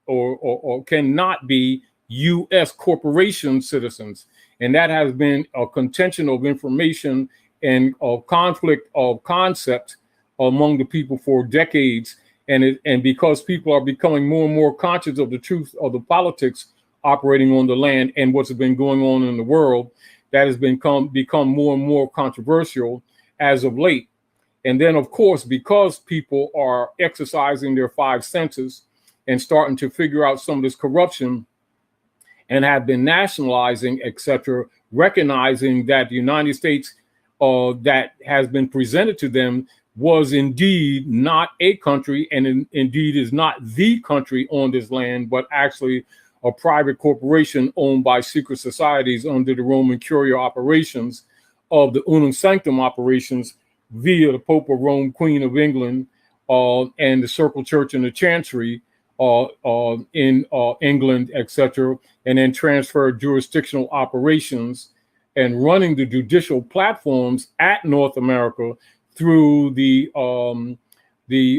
or cannot be U.S. corporation citizens. And that has been a contention of information and a conflict of concept among the people for decades. And because people are becoming more and more conscious of the truth of the politics operating on the land and what's been going on in the world, that has become more and more controversial as of late. And then, of course, because people are exercising their five senses and starting to figure out some of this corruption and have been nationalizing, etc., recognizing that the United States that has been presented to them was indeed not a country and indeed is not the country on this land, but actually a private corporation owned by secret societies under the Roman Curia operations of the Unum Sanctum operations via the Pope of Rome, Queen of England, and the Circle Church and the Chancery in England, etc., and then transferred jurisdictional operations and running the judicial platforms at North America through the British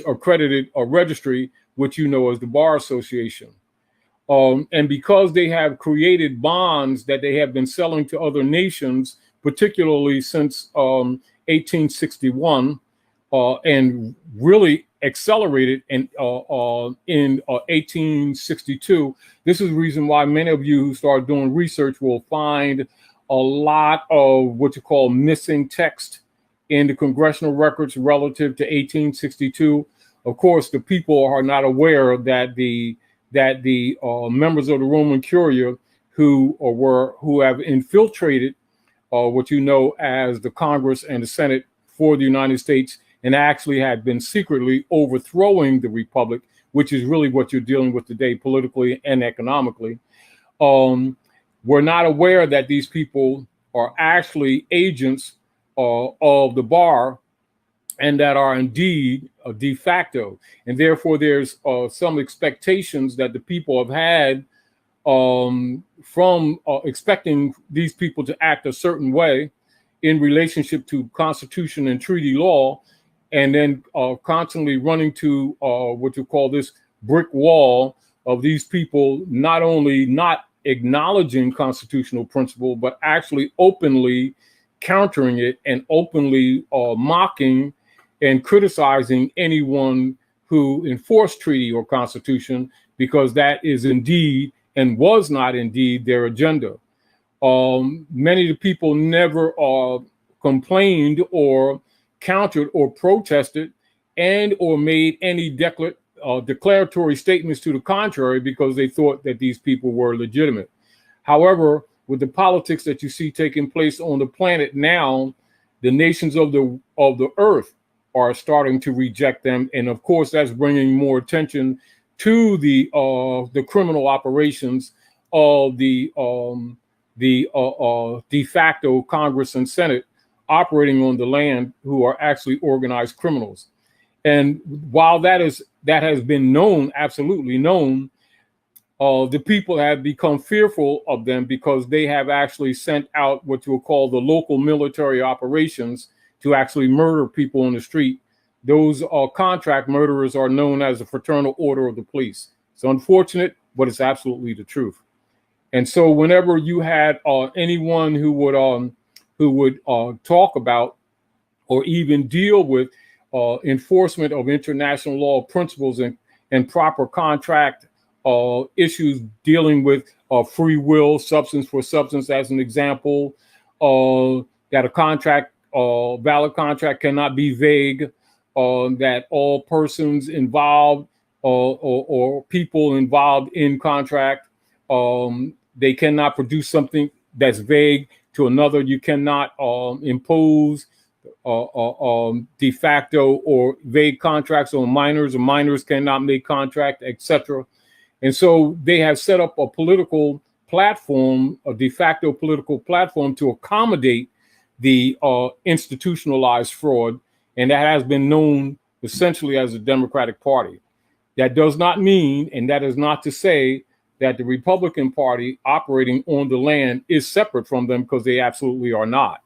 accredited registry, which you know as the Bar Association. And because they have created bonds that they have been selling to other nations, particularly since 1861, and really accelerated in 1862. This is the reason why many of you who start doing research will find a lot of what you call missing text in the congressional records relative to 1862. Of course, the people are not aware that the members of the Roman Curia who have infiltrated what you know as the Congress and the Senate for the United States and actually had been secretly overthrowing the republic, which is really what you're dealing with today politically and economically. We're not aware that these people are actually agents of the bar and that are indeed de facto. And therefore, there's some expectations that the people have had from expecting these people to act a certain way in relationship to Constitution and treaty law, and then constantly running to what you call this brick wall of these people not only not acknowledging constitutional principle, but actually openly countering it and openly mocking and criticizing anyone who enforced treaty or constitution, because that is indeed and was not indeed their agenda. Many of the people never complained or countered or protested and or made any declaratory statements to the contrary because they thought that these people were legitimate. However, with the politics that you see taking place on the planet now, the nations of the earth are starting to reject them, and of course that's bringing more attention to the criminal operations of the de facto Congress and Senate operating on the land, who are actually organized criminals. And while that has been known, absolutely known, the people have become fearful of them because they have actually sent out what you will call the local military operations to actually murder people on the street. Those contract murderers are known as the Fraternal Order of the Police. It's unfortunate, but it's absolutely the truth. And so whenever you had anyone who would talk about or even deal with enforcement of international law principles and proper contract issues dealing with free will, substance for substance, as an example, that a contract, valid contract cannot be vague, that all persons involved or people involved in contract, they cannot produce something that's vague to another. You cannot impose de facto or vague contracts on minors, or minors cannot make contract, etc. And so they have set up a political platform, a de facto political platform, to accommodate the institutionalized fraud, and that has been known essentially as the Democratic Party. That does not mean, and that is not to say, that the Republican Party operating on the land is separate from them, because they absolutely are not.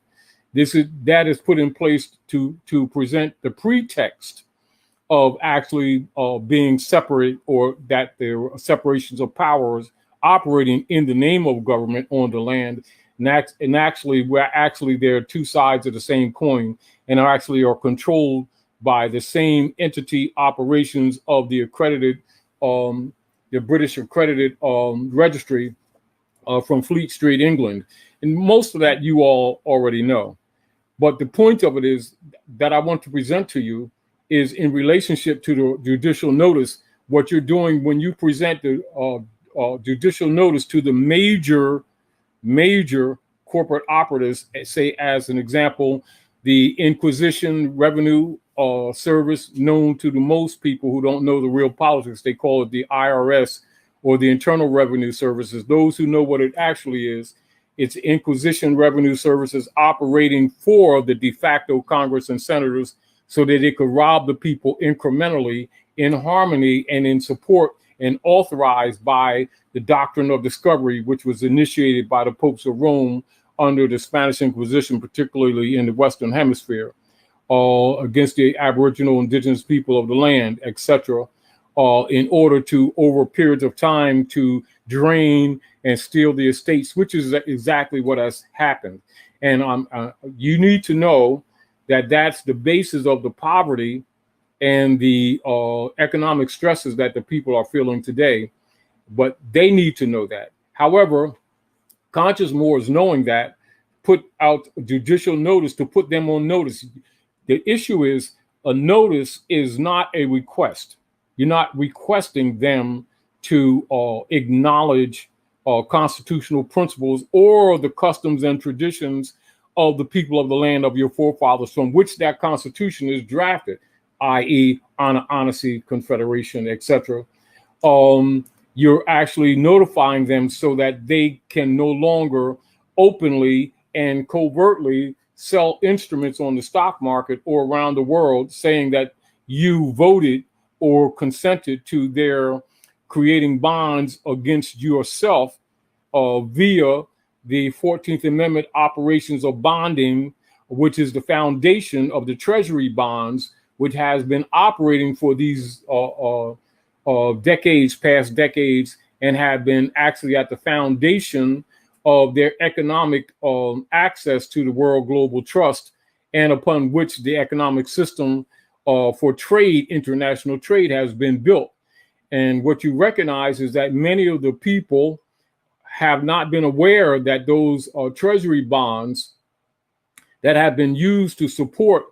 That is put in place to present the pretext of actually being separate, or that there are separations of powers operating in the name of government on the land. And actually there are two sides of the same coin, and are controlled by the same entity operations of the accredited, the British accredited registry from Fleet Street, England. And most of that you all already know. But the point of it is that I want to present to you is in relationship to the judicial notice, what you're doing when you present the judicial notice to the major corporate operatives, say as an example, the Inquisition Revenue Service, known to the most people who don't know the real politics. They call it the IRS, or the Internal Revenue Services. Those who know what it actually is, it's Inquisition Revenue Services operating for the de facto Congress and senators so that they could rob the people incrementally, in harmony and in support and authorized by the doctrine of discovery, which was initiated by the popes of Rome under the Spanish Inquisition, particularly in the Western Hemisphere, against the Aboriginal indigenous people of the land, etc., in order to, over periods of time, to drain and steal the estates, which is exactly what has happened. And you need to know that that's the basis of the poverty and the economic stresses that the people are feeling today. But they need to know that. However, Conscious Moors, knowing that, put out judicial notice to put them on notice. The issue is, a notice is not a request. You're not requesting them to acknowledge constitutional principles or the customs and traditions of the people of the land of your forefathers from which that constitution is drafted, i.e. honesty, confederation, etc. You're actually notifying them so that they can no longer openly and covertly sell instruments on the stock market or around the world, saying that you voted or consented to their creating bonds against yourself via the 14th Amendment operations of bonding, which is the foundation of the Treasury bonds, which has been operating for these decades, past decades, and have been actually at the foundation of their economic access to the World Global Trust, and upon which the economic system for trade, international trade, has been built. And what you recognize is that many of the people have not been aware that those treasury bonds that have been used to support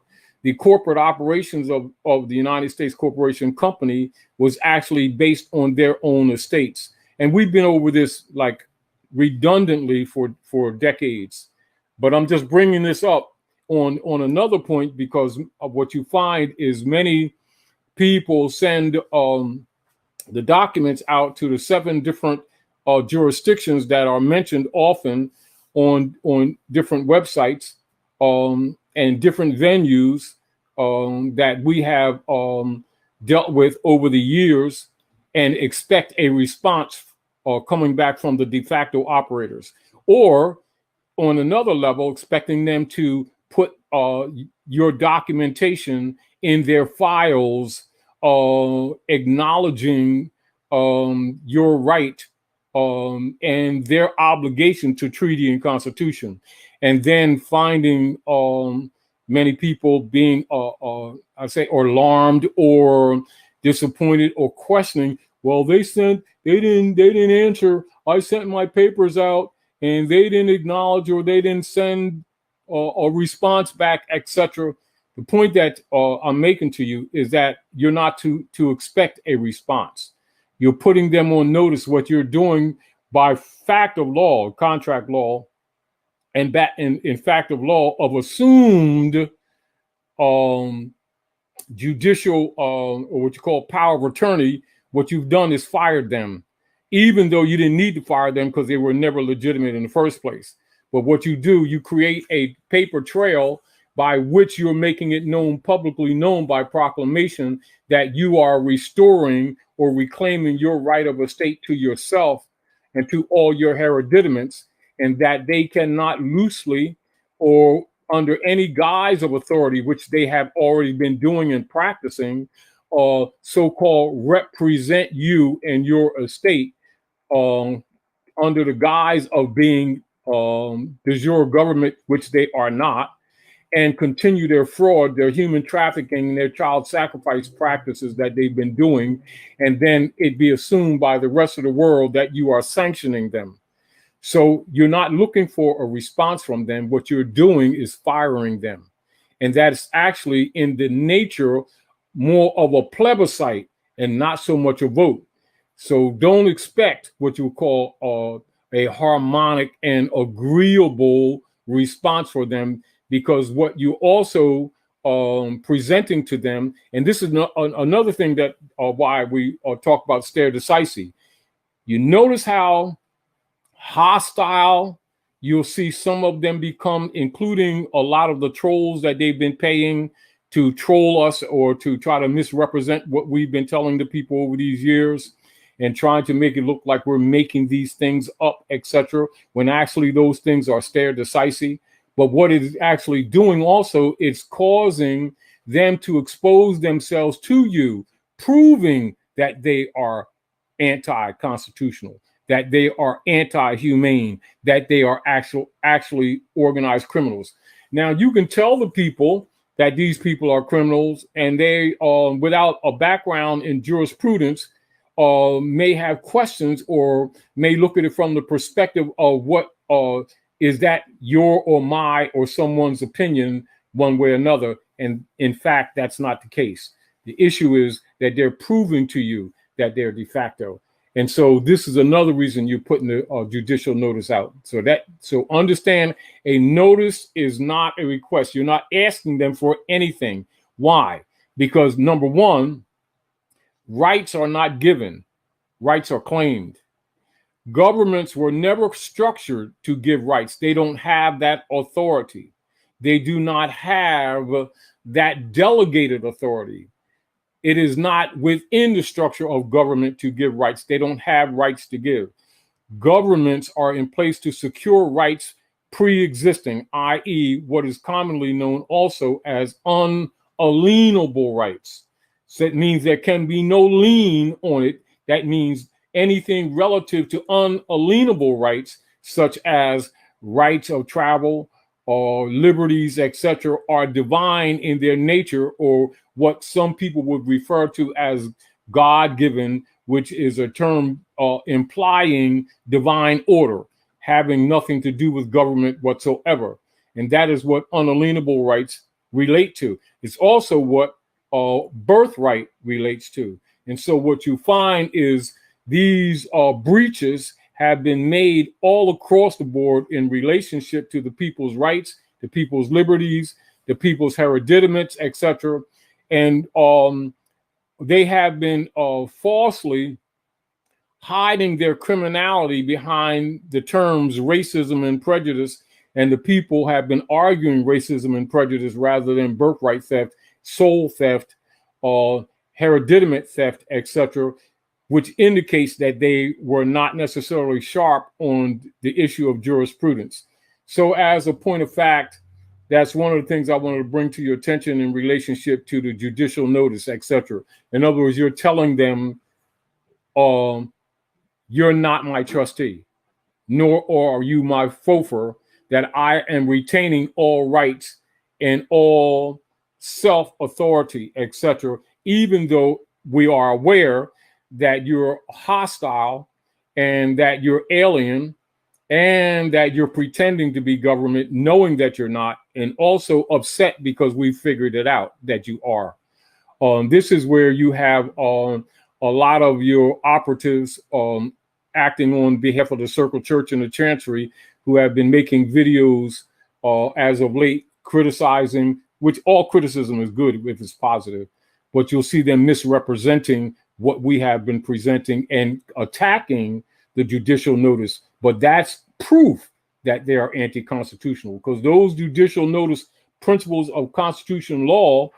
the corporate operations of the United States Corporation Company was actually based on their own estates. And we've been over this like redundantly for decades. But I'm just bringing this up on another point, because of what you find is many people send the documents out to the 7 different jurisdictions that are mentioned often on different websites and different venues that we have dealt with over the years, and expect a response coming back from the de facto operators, or on another level, expecting them to put your documentation in their files, acknowledging your right and their obligation to treaty and constitution, and then finding many people being, alarmed or disappointed or questioning. Well, they didn't answer. I sent my papers out and they didn't acknowledge, or they didn't send a response back, etc. The point that I'm making to you is that you're not to expect a response. You're putting them on notice. What you're doing by fact of law, contract law, and in fact of law of assumed judicial or what you call power of attorney, what you've done is fired them, even though you didn't need to fire them because they were never legitimate in the first place. But what you do, you create a paper trail by which you're making it known, publicly known by proclamation, that you are restoring or reclaiming your right of estate to yourself and to all your hereditaments, and that they cannot loosely or under any guise of authority, which they have already been doing and practicing, so-called represent you and your estate under the guise of being de jure government, which they are not, and continue their fraud, their human trafficking, their child sacrifice practices that they've been doing, and then it be assumed by the rest of the world that you are sanctioning them. So you're not looking for a response from them. What you're doing is firing them. And that's actually in the nature more of a plebiscite and not so much a vote. So don't expect what you call a harmonic and agreeable response for them, because what you also presenting to them, and this is another thing that why we talk about stare decisis. You notice how hostile you'll see some of them become, including a lot of the trolls that they've been paying to troll us or to try to misrepresent what we've been telling the people over these years and trying to make it look like we're making these things up, etc., when actually those things are stare decisis. But what it is actually doing also is causing them to expose themselves to you, proving that they are anti-constitutional, that they are anti-humane, that they are actually organized criminals. Now, you can tell the people that these people are criminals, and they, without a background in jurisprudence, may have questions or may look at it from the perspective of what is that your or my or someone's opinion one way or another. And in fact, that's not the case. The issue is that they're proving to you that they're de facto. And so this is another reason you're putting the judicial notice out. So understand, a notice is not a request. You're not asking them for anything. Why? Because number one, rights are not given. Rights are claimed. Governments were never structured to give rights. They don't have that authority. They do not have that delegated authority. It is not within the structure of government to give rights. They don't have rights to give. Governments are in place to secure rights pre-existing, i.e., what is commonly known also as unalienable rights. So it means there can be no lien on it. That means anything relative to unalienable rights, such as rights of travel or liberties, etc., are divine in their nature, or what some people would refer to as God-given, which is a term implying divine order, having nothing to do with government whatsoever. And that is what unalienable rights relate to. It's also what birthright relates to. And so what you find is these breaches have been made all across the board in relationship to the people's rights, the people's liberties, the people's hereditaments, etc. And they have been falsely hiding their criminality behind the terms racism and prejudice. And the people have been arguing racism and prejudice rather than birthright theft, soul theft, hereditament theft, etc., which indicates that they were not necessarily sharp on the issue of jurisprudence. So as a point of fact, that's one of the things I wanted to bring to your attention in relationship to the judicial notice, etc. In other words, you're telling them, you're not my trustee, nor are you my FOFR, that I am retaining all rights and all self-authority, etc., even though we are aware that you're hostile and that you're alien and that you're pretending to be government, knowing that you're not, and also upset because we figured it out that you are. This is where you have a lot of your operatives acting on behalf of the Circle Church and the Chancery, who have been making videos as of late criticizing, which all criticism is good if it's positive, but you'll see them misrepresenting what we have been presenting and attacking the judicial notice. But that's proof that they are anti-constitutional, because those judicial notice principles of constitutional law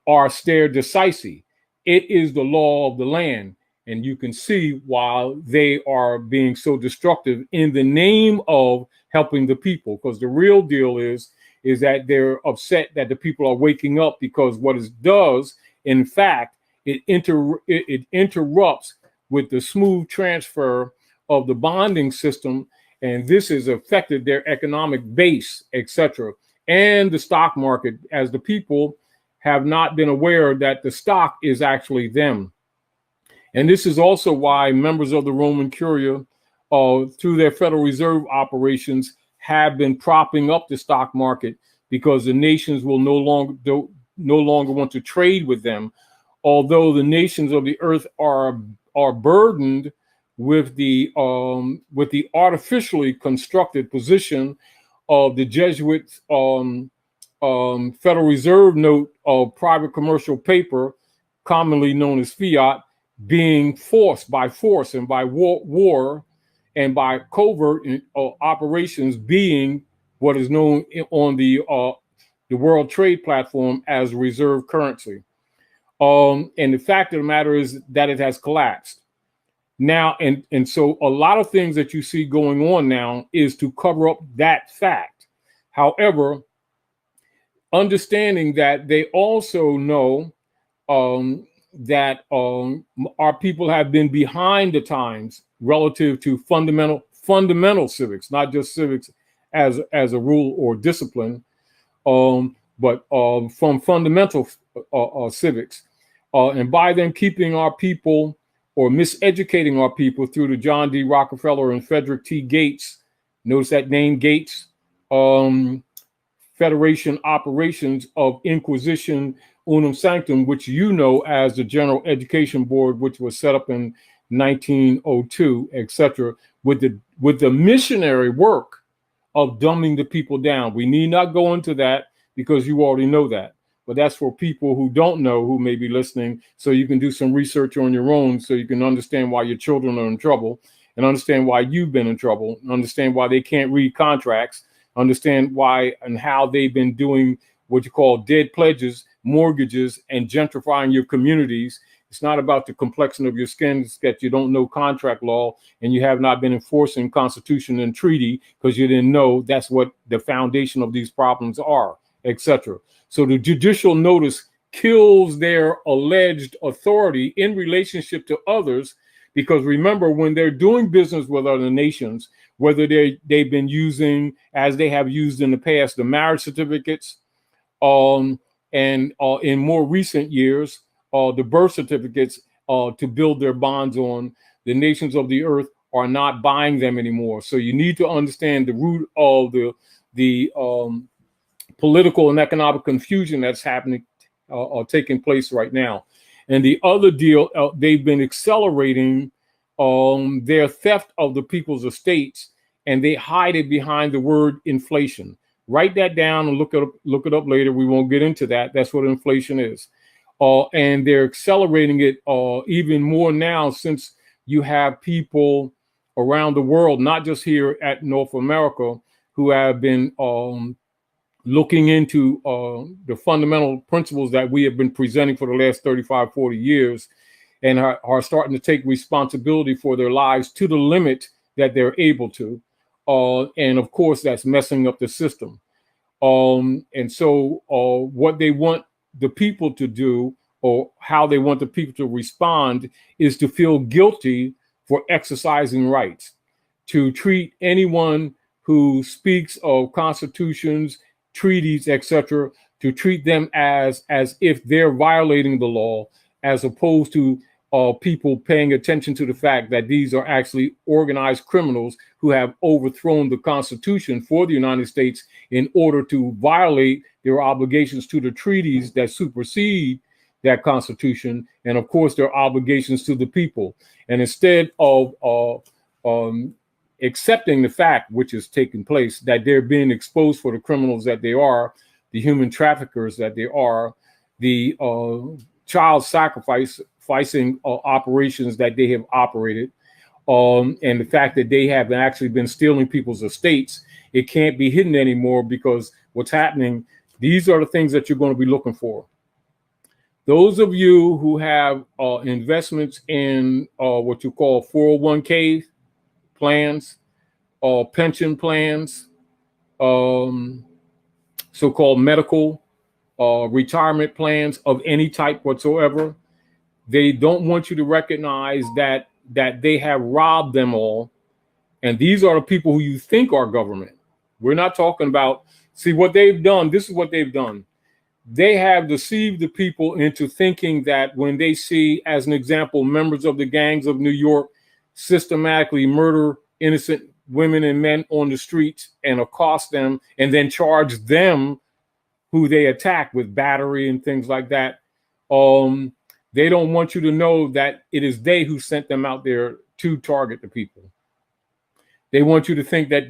are stare decisis. It is the law of the land. And you can see why they are being so destructive in the name of helping the people, because the real deal is that they're upset that the people are waking up, because what it does, in fact, it interrupts with the smooth transfer of the bonding system, and this has affected their economic base, etc., and the stock market, as the people have not been aware that the stock is actually them. And this is also why members of the Roman Curia, through their Federal Reserve operations, have been propping up the stock market, because the nations will no longer want to trade with them, although the nations of the earth are burdened with the artificially constructed position of the Jesuit Federal Reserve note of private commercial paper, commonly known as fiat, being forced by force and by war and by covert operations, being what is known on the World Trade Platform as reserve currency. And the fact of the matter is that it has collapsed. Now, and so a lot of things that you see going on now is to cover up that fact. However, understanding that they also know that our people have been behind the times relative to fundamental civics, not just civics as a rule or discipline, but from fundamental civics. And by them keeping our people or miseducating our people through the John D. Rockefeller and Frederick T. Gates, notice that name, Gates, Federation operations of Inquisition Unum Sanctum, which you know as the General Education Board, which was set up in 1902, etc., with the missionary work of dumbing the people down. We need not go into that because you already know that. But that's for people who don't know, who may be listening, so you can do some research on your own, so you can understand why your children are in trouble, and understand why you've been in trouble, and understand why they can't read contracts, understand why and how they've been doing what you call dead pledges, mortgages, and gentrifying your communities. It's not about the complexion of your skin, it's that you don't know contract law and you have not been enforcing Constitution and treaty because you didn't know that's what the foundation of these problems are, etc. So the judicial notice kills their alleged authority in relationship to others, because remember, when they're doing business with other nations, whether they've been using, as they have used in the past, the marriage certificates, and in more recent years, the birth certificates to build their bonds on, the nations of the earth are not buying them anymore. So you need to understand the root of the political and economic confusion that's happening, taking place right now. And the other deal, they've been accelerating their theft of the people's estates, and they hide it behind the word inflation. Write that down and look it up later. We won't get into that. That's what inflation is. And they're accelerating it even more now, since you have people around the world, not just here at North America, who have been looking into the fundamental principles that we have been presenting for the last 35, 40 years, and are starting to take responsibility for their lives to the limit that they're able to. And of course, that's messing up the system. And so what they want the people to do, or how they want the people to respond, is to feel guilty for exercising rights, to treat anyone who speaks of constitutions, treaties, etc., to treat them as if they're violating the law, as opposed to people paying attention to the fact that these are actually organized criminals who have overthrown the Constitution for the United States in order to violate their obligations to the treaties that supersede that Constitution, and of course their obligations to the people. And instead of accepting the fact, which is taking place, that they're being exposed for the criminals that they are, the human traffickers that they are, the child sacrificing operations that they have operated, and the fact that they have actually been stealing people's estates, it can't be hidden anymore, because what's happening, these are the things that you're going to be looking for. Those of you who have investments in what you call 401k plans, pension plans, so-called medical retirement plans of any type whatsoever, They don't want you to recognize that they have robbed them all. And these are the people who you think are government. We're not talking about, see what they've done. This is what they've done. They have deceived the people into thinking that when they see, as an example, members of the gangs of New York systematically murder innocent women and men on the streets and accost them and then charge them who they attack with battery and things like that. They don't want you to know that it is they who sent them out there to target the people. They want you to think that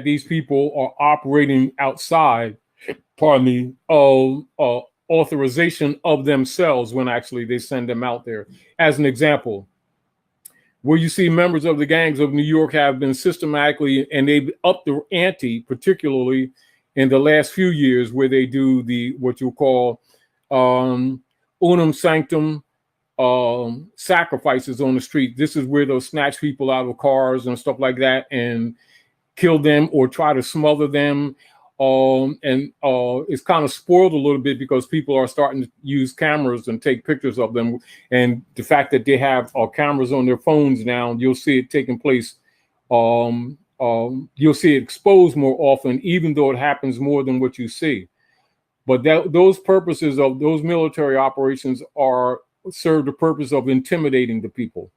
these people are operating outside, pardon me, authorization of themselves when actually they send them out there. As an example, where you see members of the gangs of New York have been systematically, and they've upped the ante, particularly in the last few years, where they do the what you call unum sanctum sacrifices on the street. This is where they'll snatch people out of cars and stuff like that and kill them or try to smother them. It's kind of spoiled a little bit because people are starting to use cameras and take pictures of them. And the fact that they have cameras on their phones now, you'll see it taking place. You'll see it exposed more often, even though it happens more than what you see. But those purposes of those military operations serve the purpose of intimidating the people.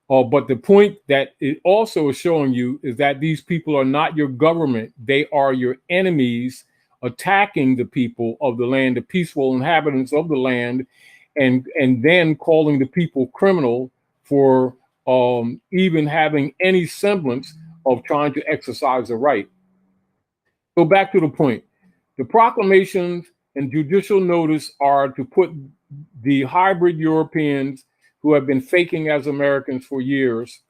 But the point that it also is showing you is that these people are not your government. They are your enemies attacking the people of the land, the peaceful inhabitants of the land, and then calling the people criminal for even having any semblance of trying to exercise a right. So back to the point. The proclamations and judicial notice are to put the hybrid Europeans who have been faking as Americans for years,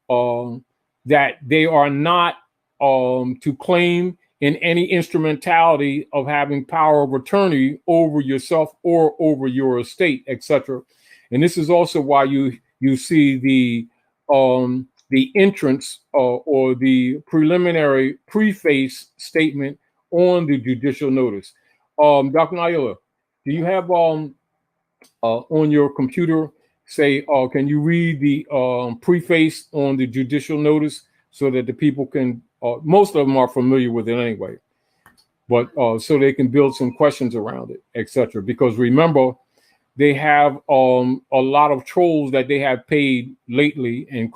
that they are not to claim in any instrumentality of having power of attorney over yourself or over your estate, etc. And this is also why you see the entrance or the preliminary preface statement on the judicial notice. Dr. Naila, do you have on your computer, say, can you read the preface on the judicial notice so that the people can, most of them are familiar with it anyway, but so they can build some questions around it, etc. Because remember, they have a lot of trolls that they have paid lately and